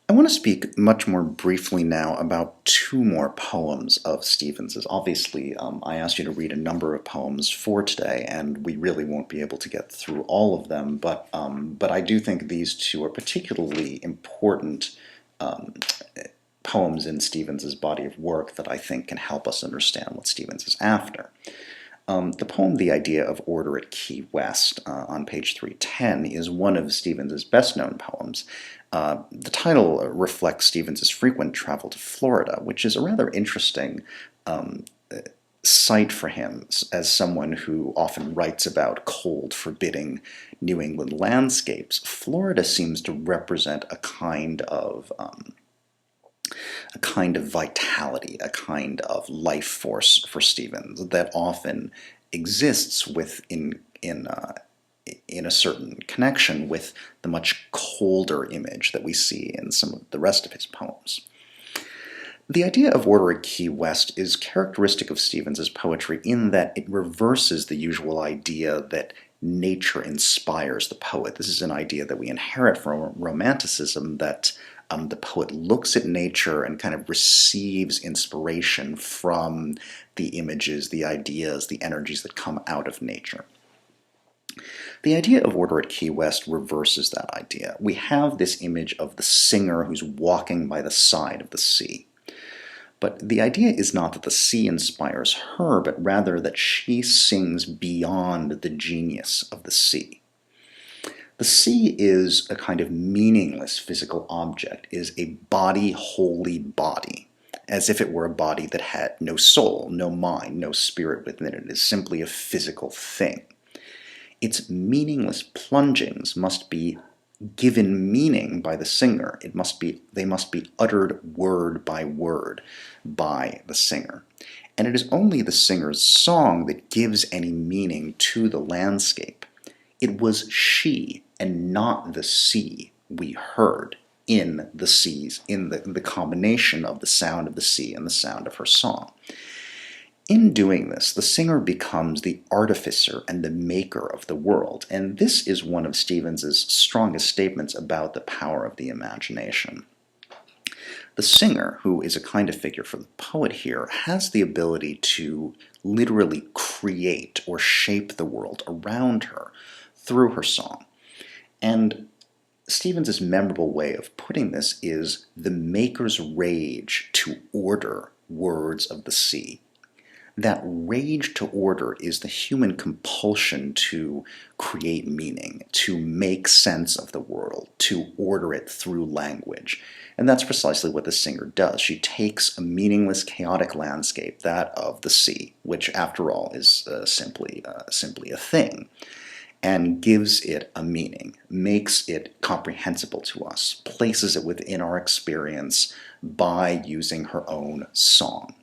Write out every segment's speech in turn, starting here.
I want to speak much more briefly now about two more poems of Stevens's. Obviously, I asked you to read a number of poems for today, and we really won't be able to get through all of them, but I do think these two are particularly important um, poems in Stevens's body of work that I think can help us understand what Stevens is after. The poem The Idea of Order at Key West on page 310 is one of Stevens's best-known poems. The title reflects Stevens's frequent travel to Florida, which is a rather interesting um, site for him as someone who often writes about cold, forbidding New England landscapes. Florida seems to represent a kind of vitality, a kind of life force for Stevens that often exists in a certain connection with the much colder image that we see in some of the rest of his poems. The idea of order at Key West is characteristic of Stevens's poetry in that it reverses the usual idea that nature inspires the poet. This is an idea that we inherit from Romanticism, that the poet looks at nature and kind of receives inspiration from the images, the ideas, the energies that come out of nature. The idea of order at Key West reverses that idea. We have this image of the singer who's walking by the side of the sea. But the idea is not that the sea inspires her, but rather that she sings beyond the genius of the sea. The sea is a kind of meaningless physical object, is a body wholly body, as if it were a body that had no soul, no mind, no spirit within it. It is simply a physical thing. Its meaningless plungings must be given meaning by the singer. They must be uttered word by the singer. And it is only the singer's song that gives any meaning to the landscape. It was she and not the sea we heard in the combination of the sound of the sea and the sound of her song. In doing this, the singer becomes the artificer and the maker of the world, and this is one of Stevens's strongest statements about the power of the imagination. The singer, who is a kind of figure for the poet here, has the ability to literally create or shape the world around her through her song. And Stevens's memorable way of putting this is the maker's rage to order words of the sea. That rage to order is the human compulsion to create meaning, to make sense of the world, to order it through language. And that's precisely what the singer does. She takes a meaningless, chaotic landscape, that of the sea, which after all is simply a thing, and gives it a meaning, makes it comprehensible to us, places it within our experience by using her own song.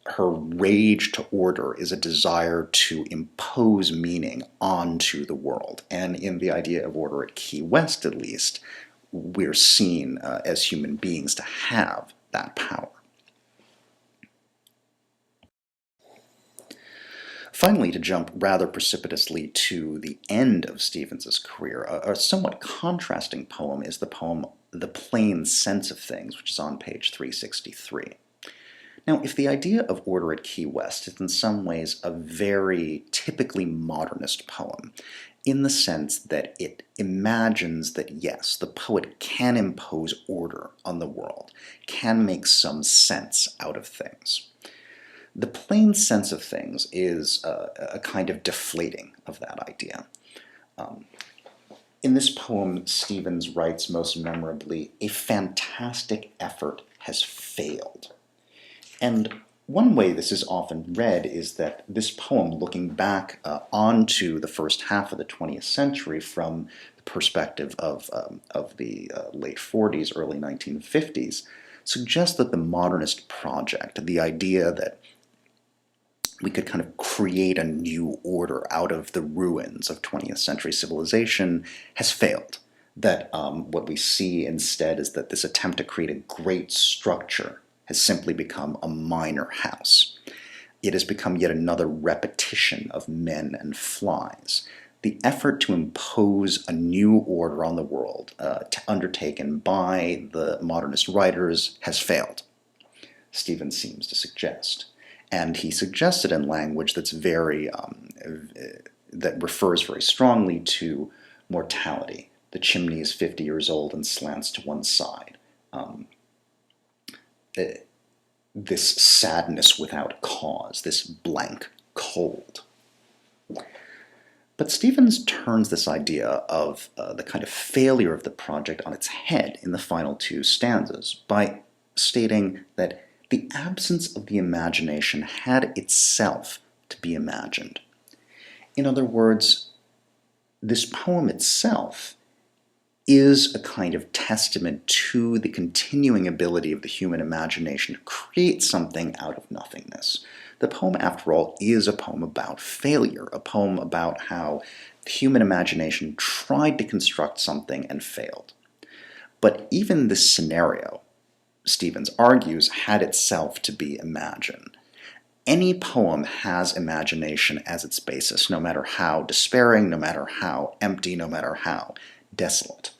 Her rage to order is a desire to impose meaning onto the world. And in the idea of order at Key West, at least, we're seen as human beings to have that power. Finally, to jump rather precipitously to the end of Stevens's career, a somewhat contrasting poem is the poem The Plain Sense of Things, which is on page 363. Now, if the idea of order at Key West is in some ways a very typically modernist poem, in the sense that it imagines that, yes, the poet can impose order on the world, can make some sense out of things. The plain sense of things is a kind of deflating of that idea. Um, in this poem, Stevens writes most memorably, "A fantastic effort has failed." And one way this is often read is that this poem, looking back onto the first half of the 20th century from the perspective of the late 40s, early 1950s, suggests that the modernist project, the idea that we could kind of create a new order out of the ruins of 20th century civilization, has failed. That what we see instead is that this attempt to create a great structure has simply become a minor house. It has become yet another repetition of men and flies. the effort to impose a new order on the world, undertaken by the modernist writers, has failed, Stevens seems to suggest. And he suggests it in language that's that refers very strongly to mortality. The chimney is 50 years old and slants to one side. This sadness without cause, this blank cold. But Stevens turns this idea of the kind of failure of the project on its head in the final two stanzas by stating that the absence of the imagination had itself to be imagined. In other words, this poem itself is a kind of testament to the continuing ability of the human imagination to create something out of nothingness. The poem, after all, is a poem about failure, a poem about how the human imagination tried to construct something and failed. But even this scenario, Stevens argues, had itself to be imagined. Any poem has imagination as its basis, no matter how despairing, no matter how empty, no matter how desolate.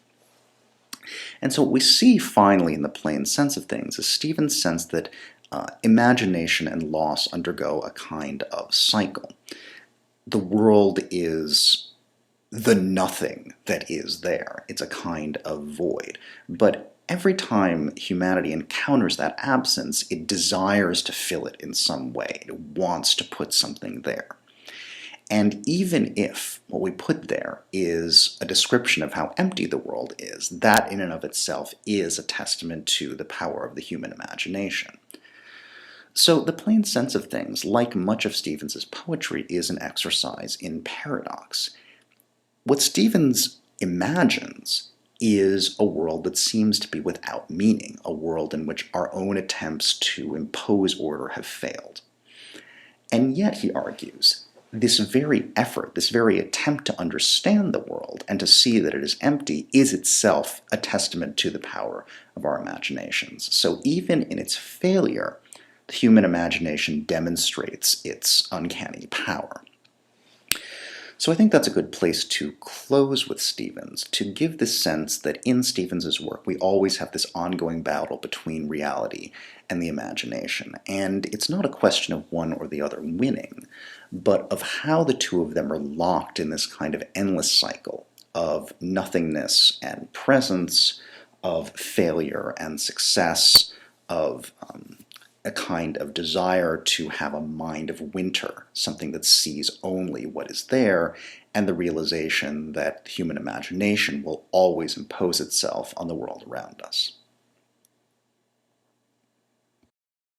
And so what we see finally in the plain sense of things is Stevens' sense that imagination and loss undergo a kind of cycle. The world is the nothing that is there. It's a kind of void. But every time humanity encounters that absence, it desires to fill it in some way. It wants to put something there. And even if what we put there is a description of how empty the world is, that in and of itself is a testament to the power of the human imagination. So the plain sense of things, like much of Stevens' poetry, is an exercise in paradox. What Stevens imagines is a world that seems to be without meaning, a world in which our own attempts to impose order have failed. And yet, he argues, this very effort, this very attempt to understand the world and to see that it is empty is itself a testament to the power of our imaginations. So even in its failure, the human imagination demonstrates its uncanny power. So I think that's a good place to close with Stevens, to give this sense that in Stevens' work we always have this ongoing battle between reality and the imagination. And it's not a question of one or the other winning, but of how the two of them are locked in this kind of endless cycle of nothingness and presence, of failure and success, of a kind of desire to have a mind of winter, something that sees only what is there, and the realization that human imagination will always impose itself on the world around us.